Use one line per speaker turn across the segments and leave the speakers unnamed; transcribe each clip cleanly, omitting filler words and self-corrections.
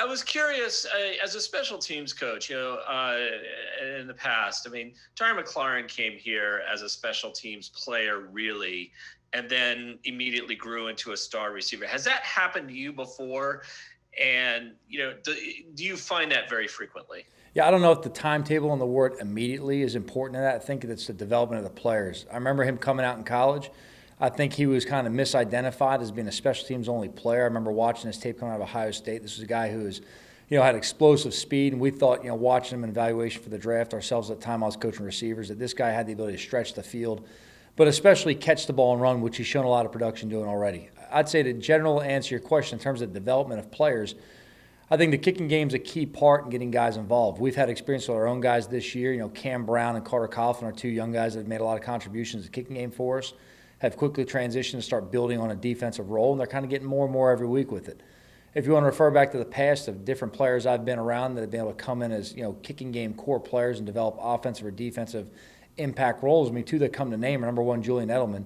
I was curious, as a special teams coach, in the past, I mean, Terry McLaurin came here as a special teams player, really, and then immediately grew into a star receiver. Has that happened to you before? And, do you find that very frequently?
Yeah, I don't know if the timetable and the word immediately is important to that. I think it's the development of the players. I remember him coming out in college. I think he was kind of misidentified as being a special teams only player. I remember watching his tape coming out of Ohio State. This was a guy who was, had explosive speed, and we thought, watching him in evaluation for the draft ourselves at the time I was coaching receivers, that this guy had the ability to stretch the field, but especially catch the ball and run, which he's shown a lot of production doing already. I'd say to general answer your question in terms of development of players, I think the kicking game is a key part in getting guys involved. We've had experience with our own guys this year. Cam Brown and Carter Coughlin are two young guys that have made a lot of contributions to the kicking game for us, have quickly transitioned to start building on a defensive role, and they're kind of getting more and more every week with it. If you want to refer back to the past of different players I've been around that have been able to come in as kicking game core players and develop offensive or defensive impact roles, two that come to name are number one, Julian Edelman.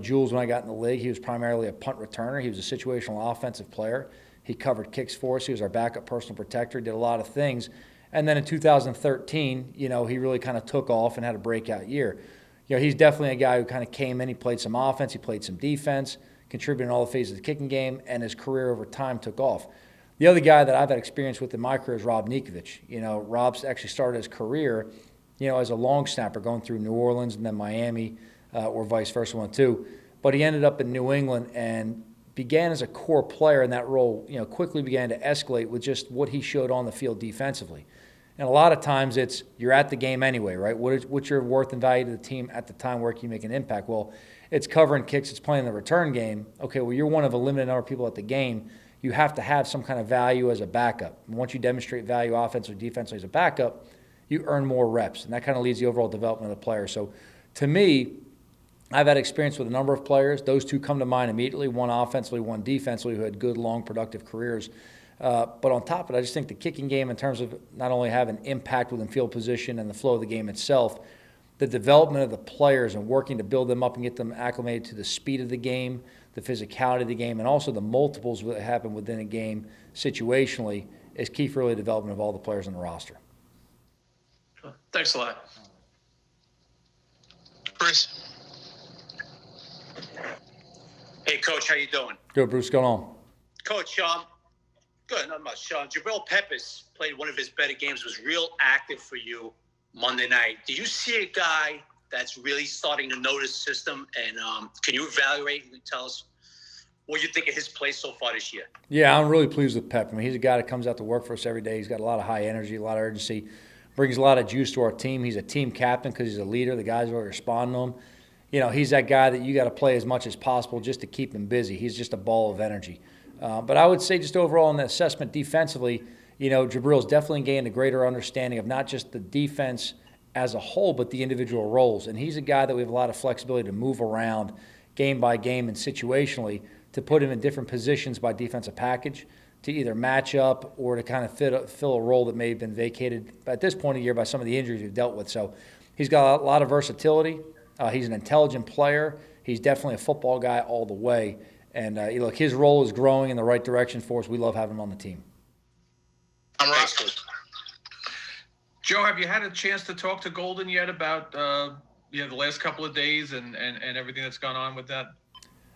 Jules, when I got in the league, he was primarily a punt returner. He was a situational offensive player. He covered kicks for us. He was our backup personal protector. He did a lot of things. And then in 2013, he really kind of took off and had a breakout year. He's definitely a guy who kind of came in. He played some offense. He played some defense, contributed in all the phases of the kicking game, and his career over time took off. The other guy that I've had experience with in my career is Rob Nikovic. Rob's actually started his career, as a long snapper going through New Orleans and then Miami, or vice versa, one too. But he ended up in New England and began as a core player in that role, quickly began to escalate with just what he showed on the field defensively. And a lot of times it's you're at the game anyway, right? What's your worth and value to the team at the time where can you make an impact? Well, it's covering kicks, it's playing the return game. Okay, well, you're one of a limited number of people at the game. You have to have some kind of value as a backup. And once you demonstrate value offensively or defensively as a backup, you earn more reps. And that kind of leads the overall development of the player. So to me, I've had experience with a number of players. Those two come to mind immediately, one offensively, one defensively, who had good, long, productive careers. But on top of it, I just think the kicking game, in terms of not only having impact within field position and the flow of the game itself, the development of the players and working to build them up and get them acclimated to the speed of the game, the physicality of the game, and also the multiples that happen within a game situationally is key for really development of all the players on the roster.
Thanks a lot.
Bruce. Hey, Coach, how you doing?
Good, Bruce. What's going on?
Coach, good, not much. Jabrill Peppers played one of his better games, was real active for you Monday night. Do you see a guy that's really starting to know this system? And can you evaluate and tell us what you think of his play so far this year?
Yeah, I'm really pleased with Pep. He's a guy that comes out to work for us every day. He's got a lot of high energy, a lot of urgency, brings a lot of juice to our team. He's a team captain because he's a leader. The guys will respond to him. He's that guy that you got to play as much as possible just to keep him busy. He's just a ball of energy. But I would say just overall in the assessment defensively, Jabrill's definitely gained a greater understanding of not just the defense as a whole, but the individual roles. And he's a guy that we have a lot of flexibility to move around game by game and situationally to put him in different positions by defensive package to either match up or to kind of fill a role that may have been vacated at this point of the year by some of the injuries we've dealt with. So he's got a lot of versatility. He's an intelligent player. He's definitely a football guy all the way. And, look, his role is growing in the right direction for us. We love having him on the team.
I'm right.
Joe, have you had a chance to talk to Golden yet about the last couple of days and everything that's gone on with that?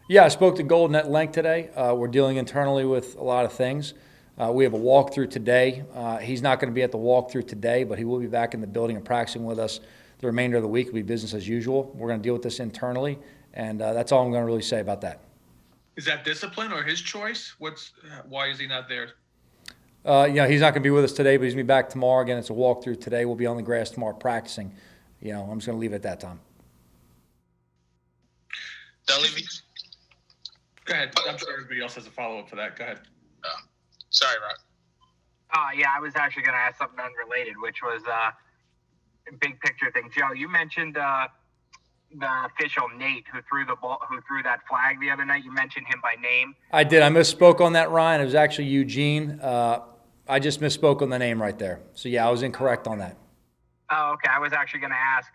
Yeah, I spoke to Golden at length today. We're dealing internally with a lot of things. We have a walkthrough today. He's not going to be at the walkthrough today, but he will be back in the building and practicing with us the remainder of the week. Will be business as usual. We're going to deal with this internally, and that's all I'm going to really say about that.
Is that discipline or his choice? Why is he not there?
He's not going to be with us today, but he's going to be back tomorrow. Again, it's a walkthrough today. We'll be on the grass tomorrow practicing. I'm just going to leave it at that time.
Don't leave me.
Go ahead. I'm sure everybody else has a follow-up for that. Go ahead.
Sorry, Rod.
Yeah, I was actually going to ask something unrelated, which was big picture thing. Joe, you mentioned the official Nate who threw that flag the other night. You mentioned him by name.
I did. I misspoke on that, Ryan. It was actually Eugene. I just misspoke on the name right there. So, yeah, I was incorrect on that.
Oh, okay. I was actually going to ask,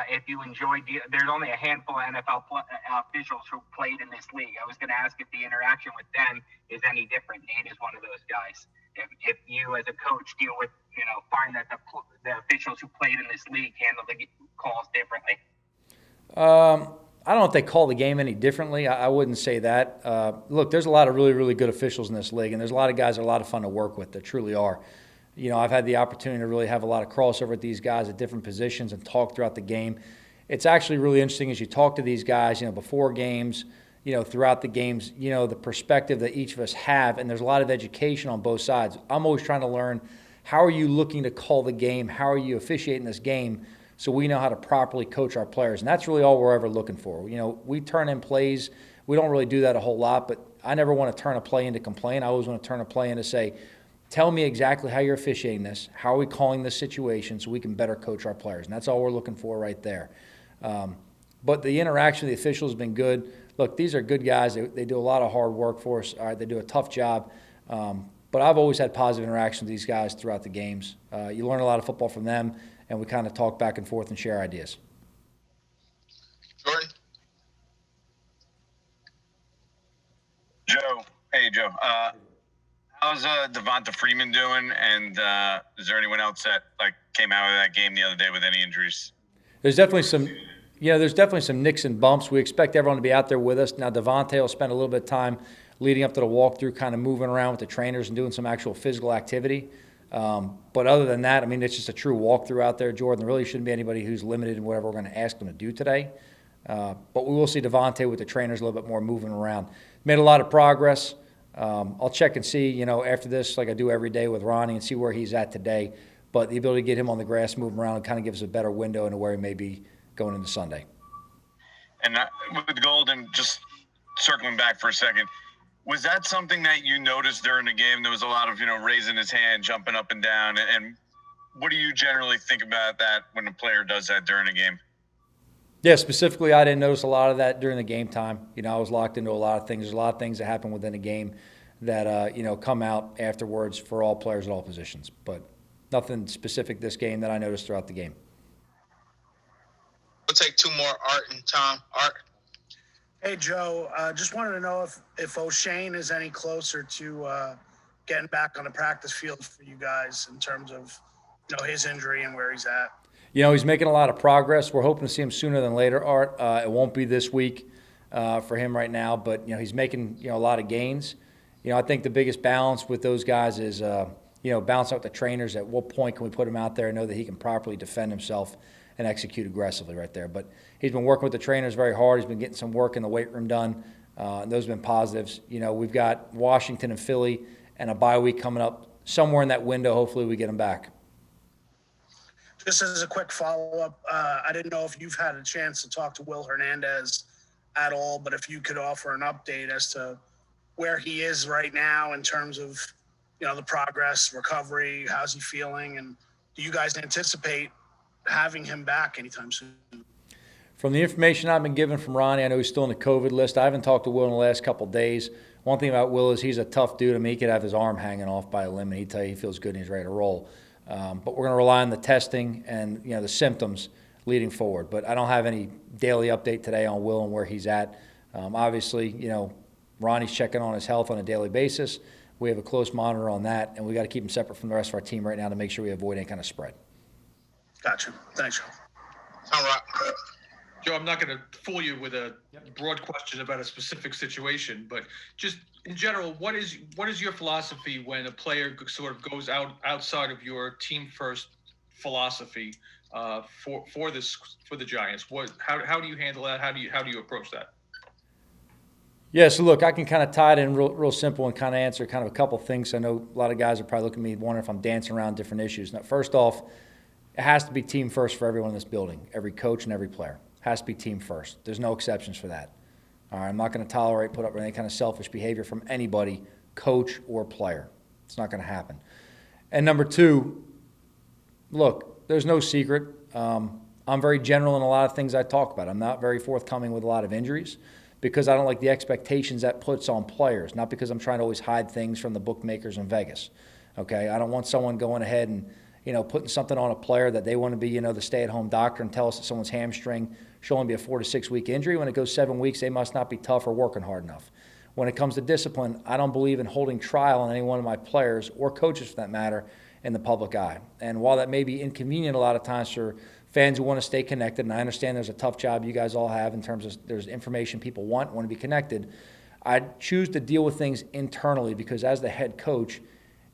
if you enjoyed, there's only a handful of NFL officials who played in this league. I was going to ask if the interaction with them is any different. Nate is one of those guys. If you as a coach deal with, find that the officials who played in this league handle the calls differently.
I don't know if they call the game any differently. I wouldn't say that. Look, there's a lot of really, really good officials in this league, and there's a lot of guys that are a lot of fun to work with. There truly are. I've had the opportunity to really have a lot of crossover with these guys at different positions and talk throughout the game. It's actually really interesting as you talk to these guys, before games, throughout the games, the perspective that each of us have, and there's a lot of education on both sides. I'm always trying to learn, how are you looking to call the game? How are you officiating this game so we know how to properly coach our players? And that's really all we're ever looking for. We turn in plays. We don't really do that a whole lot, but I never want to turn a play into complain. I always want to turn a play into say, tell me exactly how you're officiating this. How are we calling this situation so we can better coach our players? And that's all we're looking for right there. But the interaction with the officials has been good. Look, these are good guys. They do a lot of hard work for us. All right, they do a tough job. But I've always had positive interaction with these guys throughout the games. You learn a lot of football from them, and we kind of talk back and forth and share ideas.
Jordan?
Joe. Hey, Joe. How's Devonta Freeman doing? And is there anyone else that came out of that game the other day with any injuries?
There's definitely some nicks and bumps. We expect everyone to be out there with us. Now, Devonta will spend a little bit of time leading up to the walkthrough, kind of moving around with the trainers and doing some actual physical activity. But other than that, it's just a true walkthrough out there, Jordan. There really shouldn't be anybody who's limited in whatever we're going to ask them to do today. But we will see Devonta with the trainers a little bit more moving around. Made a lot of progress. I'll check and see, after this, like I do every day with Ronnie, and see where he's at today. But the ability to get him on the grass, moving around, kind of gives us a better window into where he may be going into Sunday.
And with Golden, just circling back for a second, was that something that you noticed during the game? There was a lot of, raising his hand, jumping up and down. And what do you generally think about that when a player does that during a game?
Yeah, specifically, I didn't notice a lot of that during the game time. I was locked into a lot of things. There's a lot of things that happen within a game that, come out afterwards for all players at all positions. But nothing specific this game that I noticed throughout the game.
We'll take two more, Art and Tom. Art?
Hey, Joe. Just wanted to know if O'Shane is any closer to getting back on the practice field for you guys in terms of, his injury and where he's at.
He's making a lot of progress. We're hoping to see him sooner than later, Art. It won't be this week for him right now, but, he's making, a lot of gains. I think the biggest balance with those guys is, balance out the trainers. At what point can we put him out there and know that he can properly defend himself and execute aggressively right there? But he's been working with the trainers very hard. He's been getting some work in the weight room done. And those have been positives. We've got Washington and Philly and a bye week coming up. Somewhere in that window, hopefully we get him back.
Just as a quick follow-up, I didn't know if you've had a chance to talk to Will Hernandez at all, but if you could offer an update as to where he is right now in terms of, the progress, recovery, how's he feeling, and do you guys anticipate having him back anytime soon?
From the information I've been given from Ronnie, I know he's still on the COVID list. I haven't talked to Will in the last couple of days. One thing about Will is he's a tough dude. He could have his arm hanging off by a limb, and he'd tell you he feels good and he's ready to roll. But we're going to rely on the testing and the symptoms leading forward. But I don't have any daily update today on Will and where he's at. Obviously, Ronnie's checking on his health on a daily basis. We have a close monitor on that, and we got to keep him separate from the rest of our team right now to make sure we avoid any kind of spread.
Gotcha. Thanks, Joe.
All right.
Joe, I'm not going to fool you with a broad question about a specific situation, but just in general, what is your philosophy when a player sort of goes outside of your team first philosophy for the Giants? How do you handle that? How do you approach that?
Yeah, so look, I can kind of tie it in real simple and kind of answer kind of a couple things. I know a lot of guys are probably looking at me wondering if I'm dancing around different issues. Now, first off, it has to be team first for everyone in this building, every coach and every player. It has to be team first. There's no exceptions for that. All right, I'm not going to tolerate, put up with any kind of selfish behavior from anybody, coach or player. It's not going to happen. And number two, look, there's no secret. I'm very general in a lot of things I talk about. I'm not very forthcoming with a lot of injuries because I don't like the expectations that puts on players, not because I'm trying to always hide things from the bookmakers in Vegas. Okay, I don't want someone going ahead and putting something on a player that they want to be, the stay-at-home doctor and tell us that someone's hamstring should only be a 4 to 6 week injury. When it goes 7 weeks, they must not be tough or working hard enough. When it comes to discipline, I don't believe in holding trial on any one of my players or coaches for that matter in the public eye. And while that may be inconvenient a lot of times for fans who want to stay connected, and I understand there's a tough job you guys all have in terms of there's information people want to be connected, I choose to deal with things internally because as the head coach,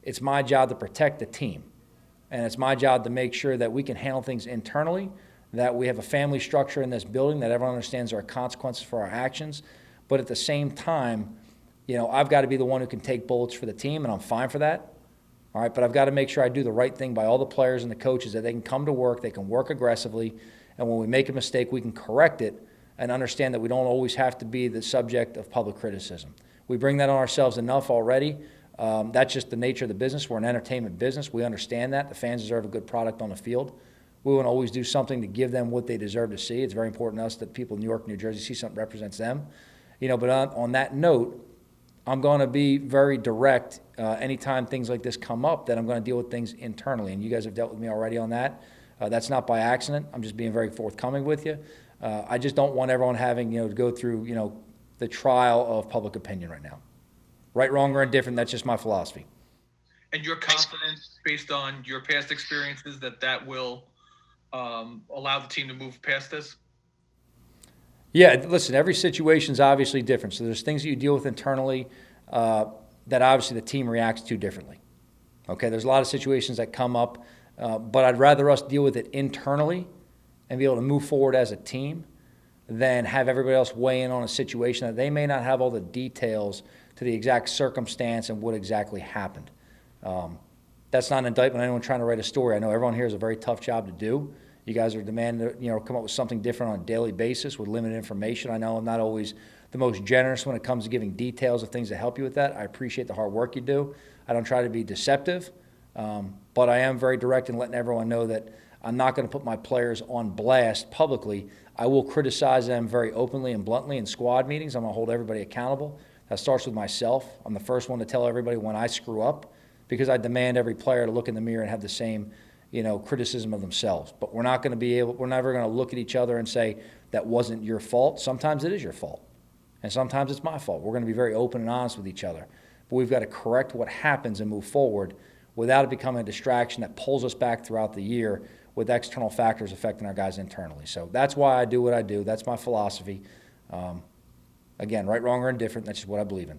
it's my job to protect the team. And it's my job to make sure that we can handle things internally, that we have a family structure in this building, that everyone understands there are consequences for our actions. But at the same time, I've got to be the one who can take bullets for the team, and I'm fine for that. All right, but I've got to make sure I do the right thing by all the players and the coaches, that they can come to work, they can work aggressively, and when we make a mistake, we can correct it and understand that we don't always have to be the subject of public criticism. We bring that on ourselves enough already. That's just the nature of the business. We're an entertainment business. We understand that. The fans deserve a good product on the field. We want to always do something to give them what they deserve to see. It's very important to us that people in New York, New Jersey see something that represents them. But on that note, I'm going to be very direct anytime things like this come up, that I'm going to deal with things internally. And you guys have dealt with me already on that. That's not by accident. I'm just being very forthcoming with you. I just don't want everyone having, to go through, the trial of public opinion right now. Right, wrong, or indifferent, that's just my philosophy.
And you're confident, based on your past experiences, that will allow the team to move past this?
Yeah, listen, every situation's obviously different. So there's things that you deal with internally that obviously the team reacts to differently. Okay, there's a lot of situations that come up, but I'd rather us deal with it internally and be able to move forward as a team than have everybody else weigh in on a situation that they may not have all the details to the exact circumstance and what exactly happened. That's not an indictment on anyone trying to write a story. I know everyone here has a very tough job to do. You guys are demanding to, come up with something different on a daily basis with limited information. I know I'm not always the most generous when it comes to giving details of things to help you with that. I appreciate the hard work you do. I don't try to be deceptive, but I am very direct in letting everyone know that I'm not going to put my players on blast publicly. I will criticize them very openly and bluntly in squad meetings. I'm going to hold everybody accountable. That starts with myself. I'm the first one to tell everybody when I screw up, because I demand every player to look in the mirror and have the same, criticism of themselves. But we're never going to look at each other and say, that wasn't your fault. Sometimes it is your fault. And sometimes it's my fault. We're going to be very open and honest with each other. But we've got to correct what happens and move forward without it becoming a distraction that pulls us back throughout the year with external factors affecting our guys internally. So that's why I do what I do. That's my philosophy. Again, right, wrong, or indifferent, that's just what I believe in.